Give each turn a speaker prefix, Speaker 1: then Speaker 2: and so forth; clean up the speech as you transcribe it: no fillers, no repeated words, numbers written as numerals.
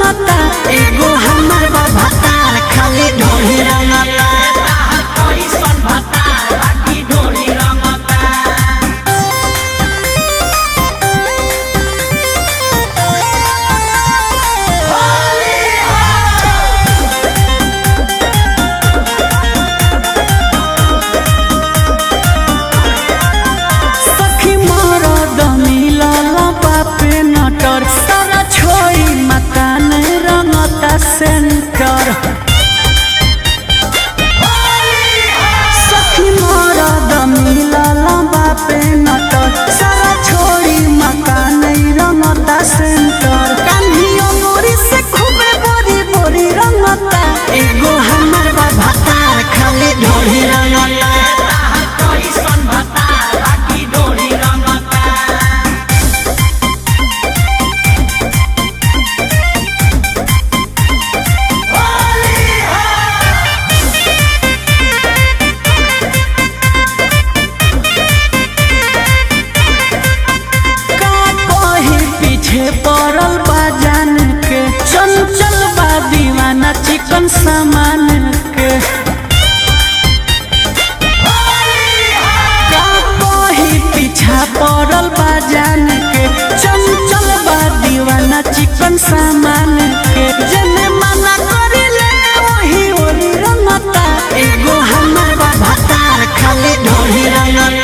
Speaker 1: रंगता एगो हमर भतार खाली ढोली रंगता सेंटर सखी मोरा दमिला लंबा पे नटर सारा छोड़ी मकान रंगता सेंटर कान्हियो मोरी से खूबे बोरी बोरी रंगता एगो हमर भतार खाली ढोली रंगता पड़ल बा जान के चंचल बा दीवाना चिकन सामान के कहीं पीछा पड़ल बा जान के चंचल बा दीवाना चिकन सामान के जने मना करिले वही ओरी रंगता एगो हमर भतार खाली ढोली रंगता